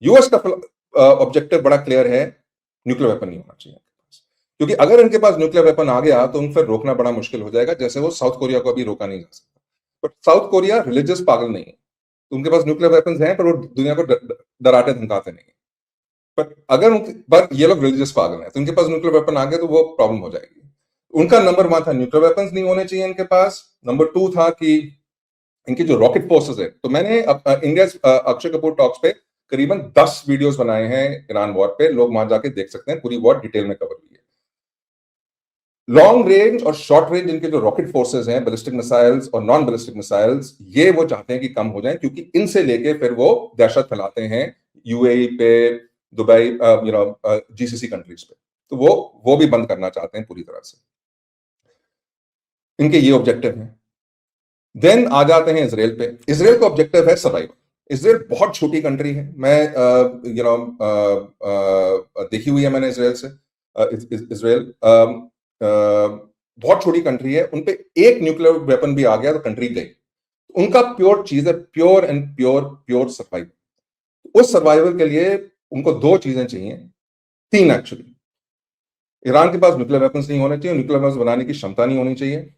US का objective बड़ा clear है, न्यूक्लियर वेपन नहीं होना चाहिए, क्योंकि अगर इनके पास न्यूक्लियर वेपन आ गया तो उन फिर रोकना बड़ा मुश्किल हो जाएगा, जैसे वो साउथ कोरिया को अभी रोका नहीं जा सकता। बट साउथ कोरिया रिलीजियस पागल नहीं है, तो उनके पास न्यूक्लियर वेपन हैं, पर वो दुनिया को डराते धमकाते नहीं है। पर अगर पर ये लोग रिलीजियस पागल हैं, तो उनके पास न्यूक्लियर वेपन आ गया तो वो प्रॉब्लम हो जाएगी। उनका नंबर 1 था न्यूक्लियर वेपन नहीं होने चाहिए इनके पास। नंबर 2 था कि इनकी जो रॉकेट फोर्सेस है, तो मैंने इंडिया अक्षय कपूर टॉक्स पे करीबन 10 वीडियोस बनाए हैं ईरान वॉर पे, लोग वहां जाके देख सकते हैं, पूरी वॉर डिटेल में कवर हुई है। लॉन्ग रेंज और शॉर्ट रेंज इनके जो रॉकेट फोर्सेस हैं, बैलिस्टिक मिसाइल्स और नॉन बैलिस्टिक मिसाइल्स, ये वो चाहते हैं कि कम हो जाएं, क्योंकि इनसे लेके फिर वो दहशत फैलाते हैं यूएई पे, दुबई, जीसीसी कंट्रीज पे, तो वो भी बंद करना चाहते हैं पूरी तरह से। इनके ये ऑब्जेक्टिव हैं। देन आ जाते हैं इसराइल पे। इसराइल का ऑब्जेक्टिव है सर्वाइवल। इसराइल बहुत छोटी कंट्री है, मैं देखी हुई है मैंने इसराइल से। इसराइल बहुत छोटी कंट्री है, उनपे एक न्यूक्लियर वेपन भी आ गया तो कंट्री गई। उनका प्योर चीज है, प्योर एंड प्योर सर्वाइवल। उस सर्वाइवल के लिए उनको 2 चीजें चाहिए, 3 एक्चुअली। ईरान के पास न्यूक्लियर वेपन्स नहीं होने चाहिए, न्यूक्लियर वेपन्स बनाने की क्षमता नहीं होनी चाहिए,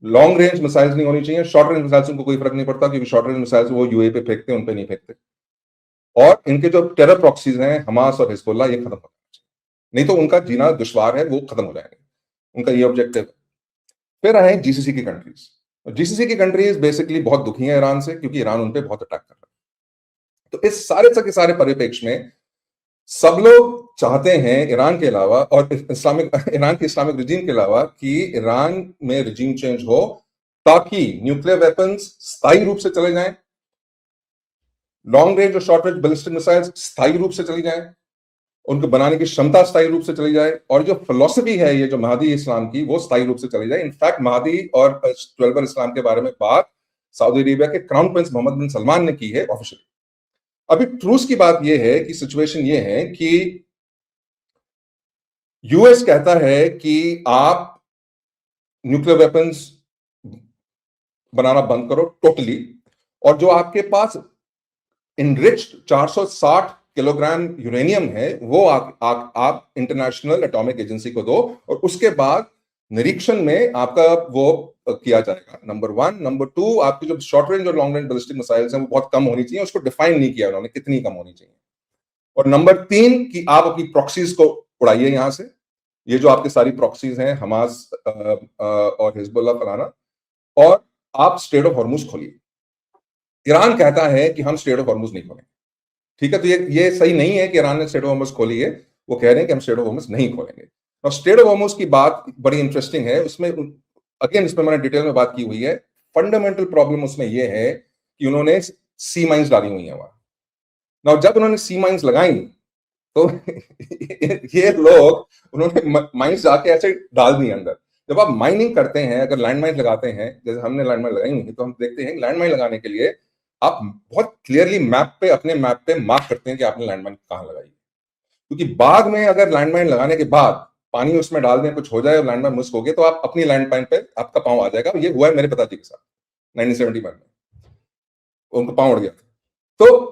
लॉन्ग रेंज मिसाइल्स नहीं होनी चाहिए। शॉर्ट रेंज मिसाइल्स उनको कोई फर्क नहीं पड़ता, क्योंकि शॉर्ट रेंज मिसाइल्स वो यूए पे फेंकते हैं, उन पे नहीं फेंकते। और इनके जो टेरर प्रॉक्सीज हैं, हमास और हिजबुल्लाह, ये खत्म हो जाना चाहिए, नहीं तो उनका जीना दुश्वार है, वो खत्म हो जाएंगे। उनका ये ऑब्जेक्टिव है। फिर आए जीसीसी की कंट्रीज। जीसीसी की कंट्रीज बेसिकली बहुत दुखी है ईरान से, क्योंकि ईरान उन पर बहुत अटैक कर रहा है। तो इस सारे परिप्रेक्ष्य में सब लोग चाहते हैं ईरान के अलावा और ईरान के इस्लामिक रिजीम के अलावा कि ईरान में रिजीम चेंज हो, ताकि न्यूक्लियर वेपन्स स्थायी रूप से चले जाएं, लॉन्ग रेंज और शॉर्ट रेंज बैलिस्टिक मिसाइल्स स्थायी रूप से चली जाएं, उनको बनाने की क्षमता स्थायी रूप से चली जाए, और जो फिलॉसफी है ये जो महदी इस्लाम की, वो स्थायी रूप से चली जाए। इनफैक्ट महदी और 12 इस्लाम के बारे में बात सऊदी अरेबिया के क्राउन प्रिंस मोहम्मद बिन सलमान ने की है ऑफिशियली। अभी ट्रूस की बात यह है कि सिचुएशन ये है कि यूएस कहता है कि आप न्यूक्लियर वेपन्स बनाना बंद करो टोटली, और जो आपके पास इनरिच्ड 460 किलोग्राम यूरेनियम है, वो आप इंटरनेशनल एटॉमिक एजेंसी को दो, और उसके बाद निरीक्षण में आपका वो किया जाएगा। नंबर 1। नंबर 2, आपकी जो शॉर्ट रेंज और लॉन्ग रेंज बैलिस्टिक मिसाइल्स हैं, वो बहुत कम होनी चाहिए, उसको डिफाइन नहीं किया उन्होंने कितनी कम होनी चाहिए। और नंबर 3 कि आप अपनी प्रॉक्सीज को उड़ाइए यहां से, ये जो आपकी सारी प्रॉक्सीज हैं, हमास और हिजबुल्लाह फलाना, और आप स्ट्रेट ऑफ हॉर्मुज खोलिए। ईरान कहता है कि हम स्ट्रेट ऑफ हॉर्मुज नहीं खोलेंगे। ठीक है, तो ये सही नहीं है कि ईरान ने स्ट्रेट ऑफ हॉर्मुज खोली है, वो कह रहे हैं कि हम स्ट्रेट ऑफ हॉर्मुज नहीं खोलेंगे। और स्ट्रेट ऑफ हॉर्मुज की बात बड़ी इंटरेस्टिंग है, उसमें अगेन इसमें मैंने डिटेल में बात की हुई है। फंडामेंटल प्रॉब्लम उसमें यह है कि उन्होंने सी माइंस डाली हुई है वहां। ना जब उन्होंने सी माइंस लगाई तो ये लोग, उन्होंने माइंस जाके ऐसे डाल दी अंदर। जब आप माइनिंग करते हैं, अगर लैंड माइन लगाते हैं, जैसे हमने लैंड माइन लगाई हुई, तो हम देखते हैं लैंड माइन लगाने के लिए आप बहुत क्लियरली अपने मैप पे मार्क करते हैं कि आपने लैंड माइन कहां लगाई। क्योंकि बाद में अगर लैंड माइन लगाने के बाद पानी उसमें डाल दें, कुछ हो जाए और लैंड माइन मुस्क हो गए, तो आप अपनी लैंड माइन पे आपका पांव आ जाएगा। ये हुआ है मेरे पिताजी के साथ 1971 में, उनका पांव उड़ गया था। तो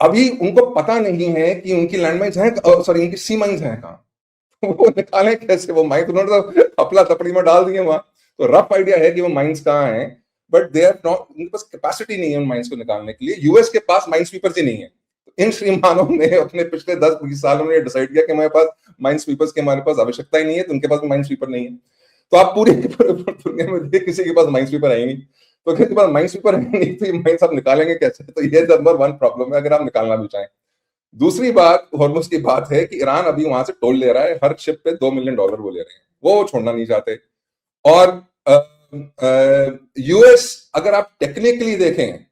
अभी उनको पता नहीं है कि उनकी लैंड माइन्स हैं, सॉरी, उनकी सी माइन्स हैं कहां। वो निकाले कैसे वो माइंस? उन्होंने तो अपना तपड़ी में डाल दिए वहां। तो रफ आइडिया है कि वो माइंस कहां हैं, बट दे आर नॉट, उनके पास कैपेसिटी नहीं है उन माइंस को निकालने के लिए। यूएस के पास माइन स्वीपर्स ही नहीं है। इन श्रीमानों ने अपने पिछले 10-20 सालों में डिसाइड किया कि हमारे पास माइन स्वीपर्स की हमारे पास आवश्यकता ही नहीं है, तो उनके पास माइन स्वीपर नहीं है। तो आप पूरी दुनिया में देखिए, किसी के पास माइन स्वीपर है ही नहीं। तो किसी के पास माइन स्वीपर है नहीं, तो ये माइंस आप निकालेंगे कैसे? तो ये नंबर 1 प्रॉब्लम है, अगर आप निकालना भी चाहें। दूसरी बात हॉर्मुज की बात है कि ईरान अभी वहां से टोल ले रहा है, हर शिप पे $2 मिलियन वो ले रहे हैं, वो छोड़ना नहीं चाहते। और यूएस, अगर आप टेक्निकली देखें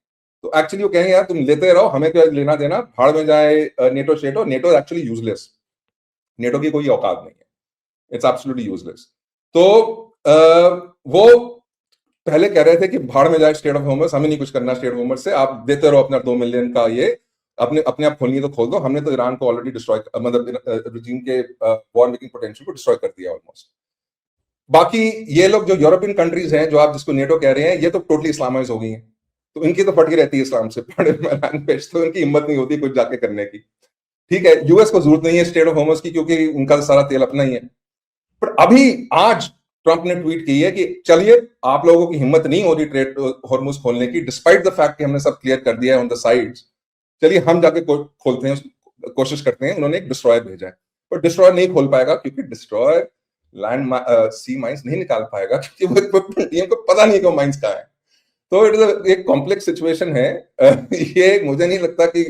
तो एक्चुअली वो कहेंगे यार तुम लेते रहो, हमें क्या लेना देना, भाड़ में जाए नेटो शेटो। नेटो एक्चुअली यूजलेस, नेटो की कोई औकात नहीं है, इट्स एब्सोल्युटली यूजलेस। तो वो पहले कह रहे थे कि भाड़ में जाए स्टेट ऑफ हॉर्मस, हमें नहीं कुछ करना स्टेट ऑफ हॉर्मस से, आप देते रहो अपना 2 मिलियन का ये, अपने अपने आप खोलनी है तो खोल दो। हमने तो ईरान को ऑलरेडी डिस्ट्रॉय, मतलब रिजीम के वॉर मेकिंग पोटेंशियल को डिस्ट्रॉय कर दिया ऑलमोस्ट। बाकी ये लोग जो यूरोपियन कंट्रीज हैं, जो आप जिसको नेटो कह रहे हैं, ये तो टोटली इस्लामाइज हो गई हैं। तो इनकी तो फटकी रहती है इस्लाम से पड़े लैंग्वेज, तो इनकी हिम्मत नहीं होती कुछ जाके करने की। ठीक है, यूएस को जरूरत नहीं है स्टेट ऑफ होमस की, क्योंकि उनका सारा तेल अपना ही है। पर अभी आज ट्रंप ने ट्वीट की है कि चलिए, आप लोगों की हिम्मत नहीं हो रही ट्रेड हॉर्मुज खोलने की, डिस्पाइट द फैक्ट कि हमने सब क्लियर कर दिया है ऑन द साइड्स, चलिए हम जाके खोलते हैं, कोशिश करते हैं। उन्होंने एक डिस्ट्रॉयर भेजा है, पर डिस्ट्रॉयर नहीं खोल पाएगा, क्योंकि डिस्ट्रॉयर लैंड सी माइंस नहीं निकाल पाएगा, क्योंकि वो इक्विपमेंट को पता नहीं कि माइंस कहाँ है। तो इट इज एक कॉम्प्लेक्स सिचुएशन है। ये मुझे नहीं लगता कि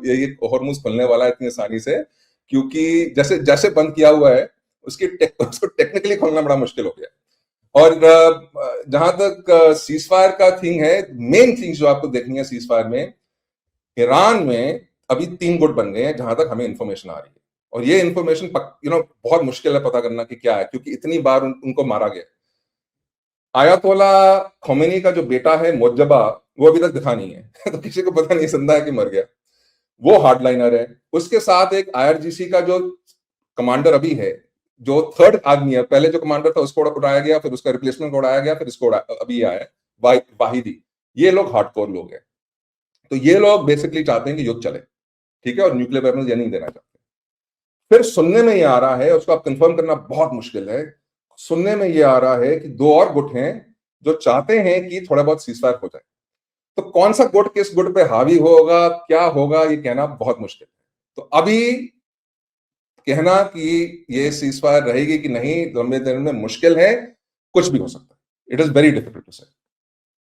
ये हॉर्मुज खुलने वाला है इतनी आसानी से, क्योंकि जैसे जैसे बंद किया हुआ है उसको टेक्निकली खोलना बड़ा मुश्किल हो गया। और जहां तक सीज फायर का थिंग है, मेन थिंग जो आपको देखनी है सीज फायर में, ईरान में अभी 3 गुट बन गए हैं जहां तक हमें इंफॉर्मेशन आ रही है। और ये इंफॉर्मेशन बहुत मुश्किल है पता करना कि क्या है, क्योंकि इतनी बार उनको मारा गया। आयतोला खोमेनी का जो बेटा है मुज्तबा, वो अभी तक दिखा नहीं है तो किसी को पता नहीं, जिंदा है कि मर गया। वो हार्डलाइनर है। उसके साथ एक आईआरजीसी का जो कमांडर अभी है, जो थर्ड आदमी है, पहले जो कमांडर था उसको उड़ाया गया, फिर उसका रिप्लेसमेंट उड़ाया गया, फिर इसको अभी आया है वाहिदी। ये लोग हार्डकोर लोग हैं। तो ये लोग बेसिकली चाहते हैं कि युद्ध चले, ठीक है, और न्यूक्लियर वेपन्स ये नहीं देना चाहते। फिर सुनने में ये आ रहा है, उसको आप कंफर्म करना बहुत मुश्किल है, सुनने में ये आ रहा है कि 2 और गुट हैं जो चाहते हैं कि थोड़ा बहुत सीजफायर हो जाए। तो कौन सा गुट किस गुट पे हावी होगा, क्या होगा, ये कहना बहुत मुश्किल है। तो अभी कहना कि ये सीजफायर रहेगी कि नहीं लंबे दिन में मुश्किल है, कुछ भी हो सकता है। It is very difficult to से।